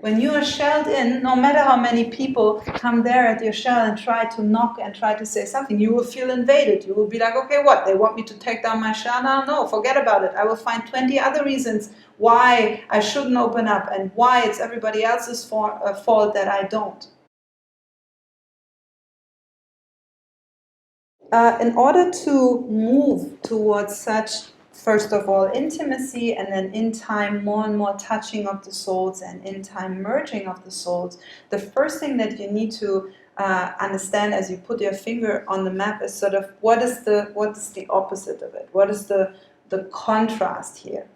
When you are shelled in, no matter how many people come there at your shell and try to knock and try to say something, you will feel invaded. You will be like, okay, what? They want me to take down my shell now? No, forget about it. I will find 20 other reasons why I shouldn't open up and why it's everybody else's fault that I don't. In order to move towards such, first of all, intimacy, and then in time more and more touching of the souls, and in time merging of the souls, the first thing that you need to understand as you put your finger on the map is sort of what is the opposite of it? What is the contrast here?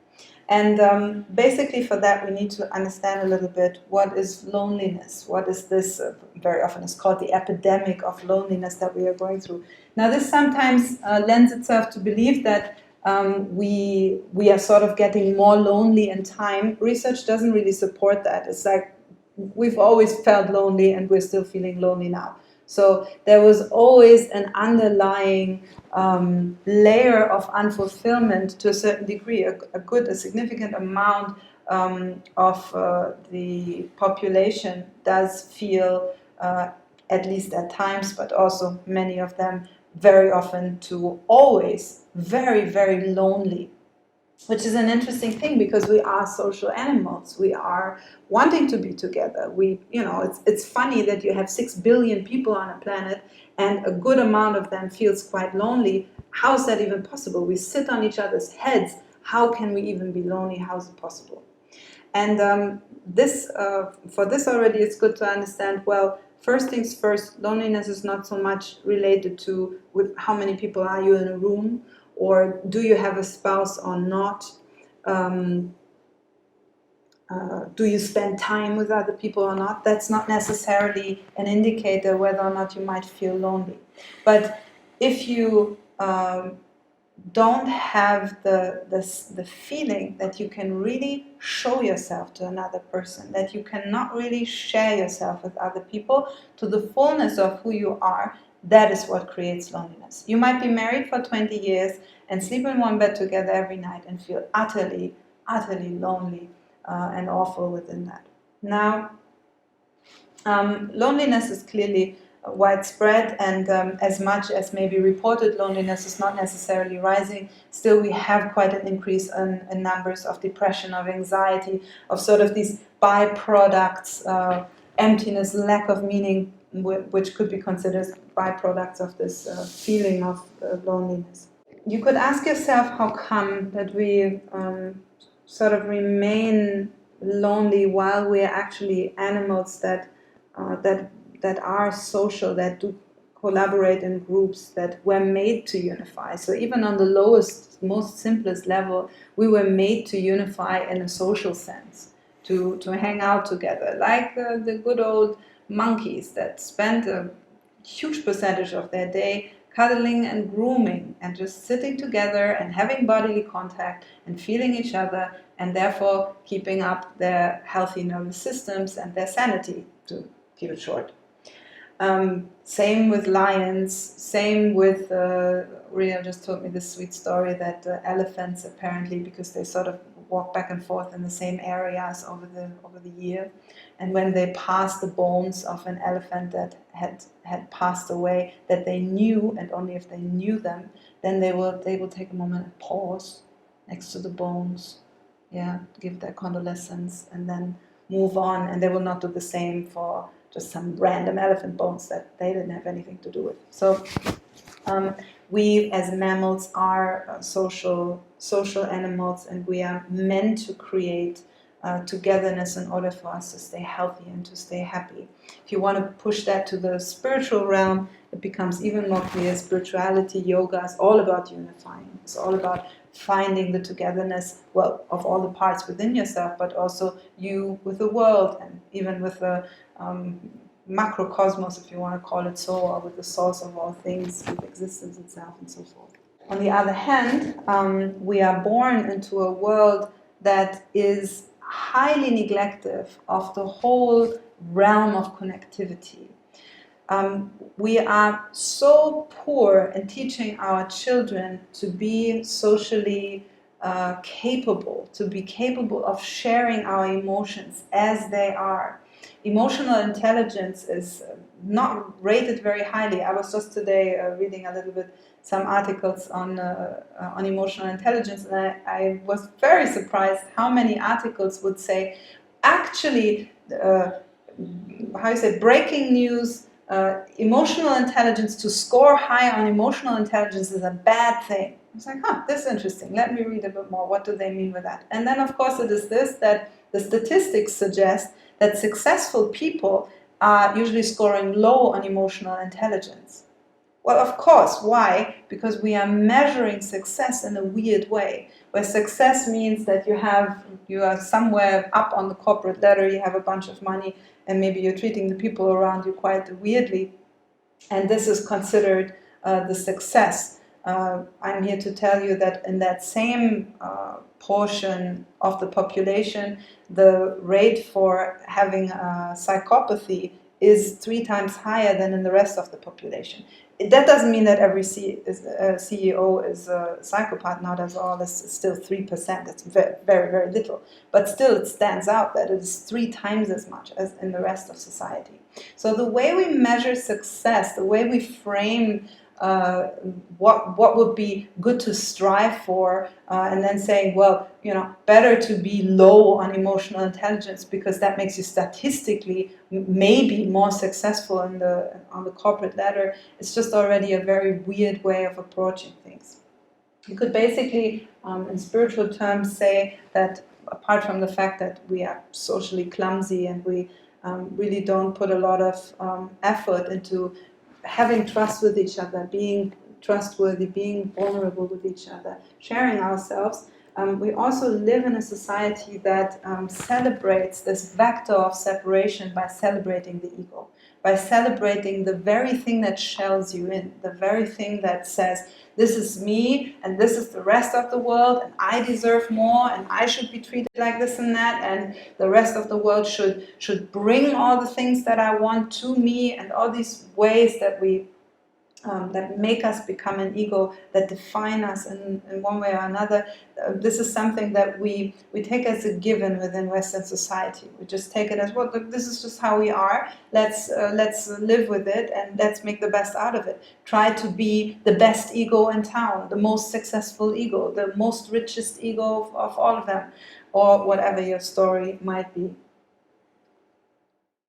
And basically for that we need to understand a little bit what is loneliness, what is this, very often it's called the epidemic of loneliness that we are going through. Now this sometimes lends itself to believe that we are sort of getting more lonely in time. Research doesn't really support that. It's like we've always felt lonely and we're still feeling lonely now. So there was always an underlying layer of unfulfillment to a certain degree. A significant amount of the population does feel, at least at times, but also many of them very often to always very, very lonely. Which is an interesting thing because we are social animals. We are wanting to be together. It's funny that you have 6 billion people on a planet and a good amount of them feels quite lonely. How is that even possible? We sit on each other's heads. How can we even be lonely? How is it possible? And for this already, it's good to understand, well, first things first, loneliness is not so much related to with how many people are you in a room, or do you have a spouse or not? Do you spend time with other people or not? That's not necessarily an indicator whether or not you might feel lonely. But if you don't have the feeling that you can really show yourself to another person, that you cannot really share yourself with other people to the fullness of who you are, that is what creates loneliness. You might be married for 20 years and sleep in one bed together every night and feel utterly, utterly lonely and awful within that. Now, loneliness is clearly widespread, and as much as maybe reported loneliness is not necessarily rising, still we have quite an increase in numbers of depression, of anxiety, of sort of these byproducts, emptiness, lack of meaning, which could be considered byproducts of this feeling of loneliness. You could ask yourself how come that we sort of remain lonely while we are actually animals that are social, that do collaborate in groups, that were made to unify. So even on the lowest, most simplest level, we were made to unify in a social sense, to hang out together, like the good old monkeys that spent a huge percentage of their day cuddling and grooming and just sitting together and having bodily contact and feeling each other, and therefore keeping up their healthy nervous systems and their sanity, to keep it short. Same with lions, same with, Ria just told me this sweet story that elephants apparently, because they sort of walk back and forth in the same areas over the year, and when they pass the bones of an elephant that had passed away, that they knew, and only if they knew them, then they will take a moment and pause next to the bones, give their condolences, and then move on, and they will not do the same for just some random elephant bones that they didn't have anything to do with. So we as mammals are social animals, and we are meant to create togetherness in order for us to stay healthy and to stay happy. If you want to push that to the spiritual realm, it becomes even more clear. Spirituality, yoga is all about unifying. It's all about finding the togetherness, well, of all the parts within yourself, but also you with the world, and even with the macrocosmos, if you want to call it so, or with the source of all things, with existence itself, and so forth. On the other hand, we are born into a world that is highly neglective of the whole realm of connectivity. We are so poor in teaching our children to be socially to be capable of sharing our emotions as they are. Emotional intelligence is not rated very highly. I was just today reading a little bit some articles on emotional intelligence, and I was very surprised how many articles would say, actually, how you say, breaking news, emotional intelligence, to score high on emotional intelligence is a bad thing. I was like, this is interesting. Let me read a bit more. What do they mean with that? And then, of course, it is this, that the statistics suggest that successful people are usually scoring low on emotional intelligence. Well, of course. Why? Because we are measuring success in a weird way, where success means that you are somewhere up on the corporate ladder, you have a bunch of money, and maybe you're treating the people around you quite weirdly, and this is considered the success. I'm here to tell you that in that same portion of the population, the rate for having psychopathy is 3 times higher than in the rest of the population. That doesn't mean that every CEO is a psychopath, not at all. It's still 3%. It's very, very, very little. But still, it stands out that it is 3 times as much as in the rest of society. So the way we measure success, the way we frame what would be good to strive for, and then saying, well, better to be low on emotional intelligence because that makes you statistically maybe more successful on the corporate ladder. It's just already a very weird way of approaching things. You could basically, in spiritual terms, say that apart from the fact that we are socially clumsy and we really don't put a lot of effort into having trust with each other, being trustworthy, being vulnerable with each other, sharing ourselves, we also live in a society that celebrates this vector of separation by celebrating the ego, by celebrating the very thing that shells you in, the very thing that says, this is me and this is the rest of the world and I deserve more and I should be treated like this and that, and the rest of the world should bring all the things that I want to me, and all these ways that we that make us become an ego, that define us in one way or another. This is something that we take as a given within Western society. We just take it as, well, look, this is just how we are. Let's live with it and let's make the best out of it. Try to be the best ego in town, the most successful ego, the most richest ego of all of them, or whatever your story might be.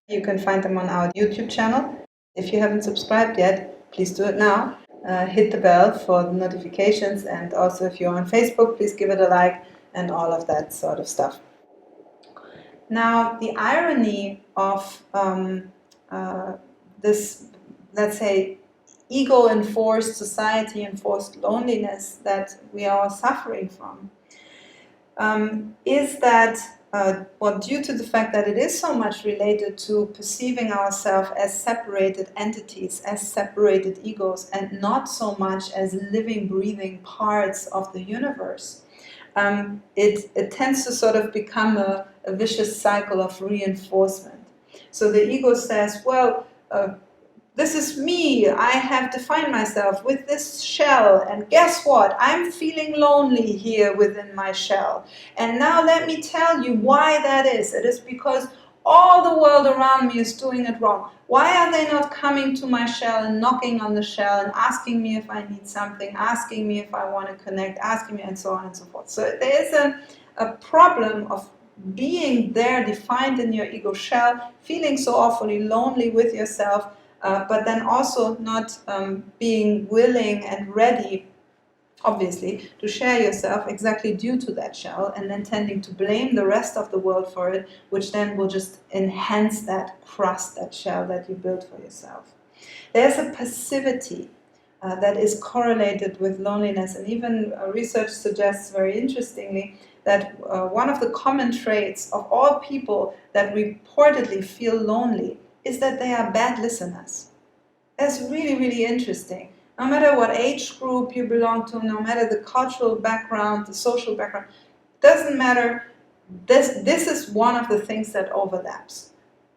You can find them on our YouTube channel. If you haven't subscribed yet, please do it now. Hit the bell for the notifications, and also if you're on Facebook, please give it a like and all of that sort of stuff. Now, the irony of this, let's say, ego-enforced, society-enforced loneliness that we are all suffering from is that due to the fact that it is so much related to perceiving ourselves as separated entities, as separated egos, and not so much as living, breathing parts of the universe, it tends to sort of become a vicious cycle of reinforcement. So the ego says, well, this is me, I have defined myself with this shell, and guess what? I'm feeling lonely here within my shell. And now let me tell you why that is. It is because all the world around me is doing it wrong. Why are they not coming to my shell and knocking on the shell and asking me if I need something, asking me if I want to connect, asking me, and so on and so forth. So there is a problem of being there, defined in your ego shell, feeling so awfully lonely with yourself, but then also not being willing and ready, obviously, to share yourself exactly due to that shell, and then tending to blame the rest of the world for it, which then will just enhance that crust, that shell that you built for yourself. There's a passivity that is correlated with loneliness, and even research suggests very interestingly that one of the common traits of all people that reportedly feel lonely is that they are bad listeners. That's really, really interesting. No matter what age group you belong to, no matter the cultural background, the social background, doesn't matter. This is one of the things that overlaps.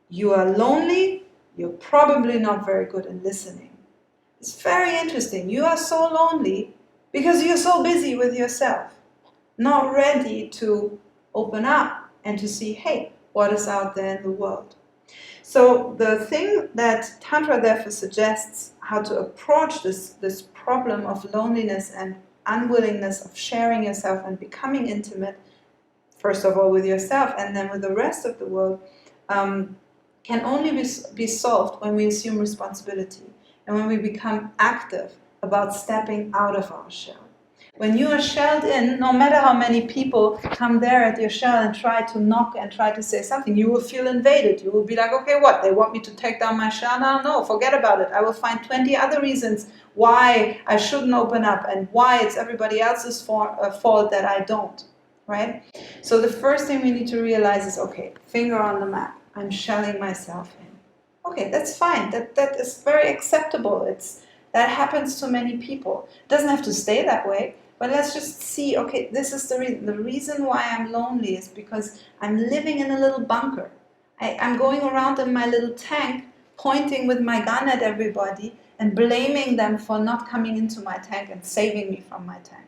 You are lonely, you're probably not very good in listening. It's very interesting. You are so lonely because you're so busy with yourself. not ready to open up and to see, hey, what is out there in the world. So the thing that Tantra therefore suggests how to approach this problem of loneliness and unwillingness of sharing yourself and becoming intimate, first of all with yourself and then with the rest of the world, can only be solved when we assume responsibility and when we become active about stepping out of our shell. When you are shelled in, no matter how many people come there at your shell and try to knock and try to say something, you will feel invaded. You will be like, okay, what? They want me to take down my shell now? No, forget about it. I will find 20 other reasons why I shouldn't open up and why it's everybody else's fault that I don't, right? So the first thing we need to realize is, okay, finger on the map. I'm shelling myself in. Okay, that's fine. That is very acceptable. That happens to many people. It doesn't have to stay that way. But let's just see, okay, this is the reason. The reason why I'm lonely is because I'm living in a little bunker. I'm going around in my little tank, pointing with my gun at everybody and blaming them for not coming into my tank and saving me from my tank.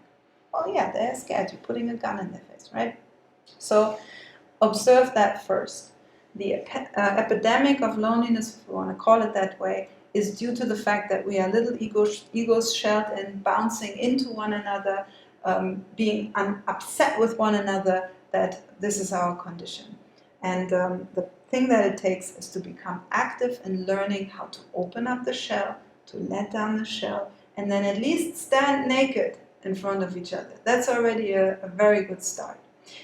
Oh yeah, they're scared. You're putting a gun in their face, right? So observe that first. The epidemic of loneliness, if we want to call it that way, is due to the fact that we are little egos shelled and bouncing into one another, being upset with one another, that this is our condition. And the thing that it takes is to become active in learning how to open up the shell, to let down the shell, and then at least stand naked in front of each other. That's already a very good start.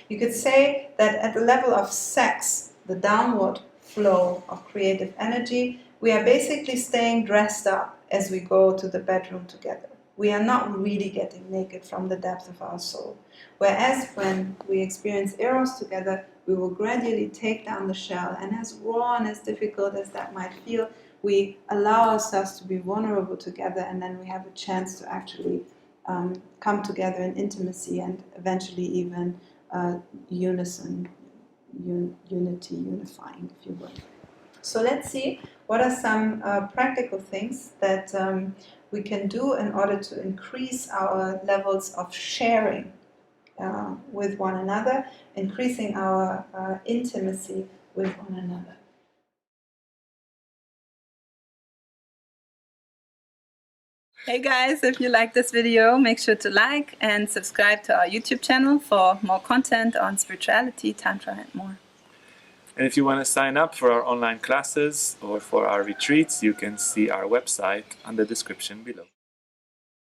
You could say that at the level of sex, the downward flow of creative energy, we are basically staying dressed up as we go to the bedroom together. We are not really getting naked from the depth of our soul. Whereas when we experience Eros together, we will gradually take down the shell, and as raw and as difficult as that might feel, we allow ourselves to be vulnerable together, and then we have a chance to actually come together in intimacy and eventually even unity, unifying, if you will. So let's see what are some practical things that we can do in order to increase our levels of sharing with one another, increasing our intimacy with one another. Hey guys, if you like this video, make sure to like and subscribe to our YouTube channel for more content on spirituality, Tantra and more. And if you want to sign up for our online classes or for our retreats, you can see our website on the description below.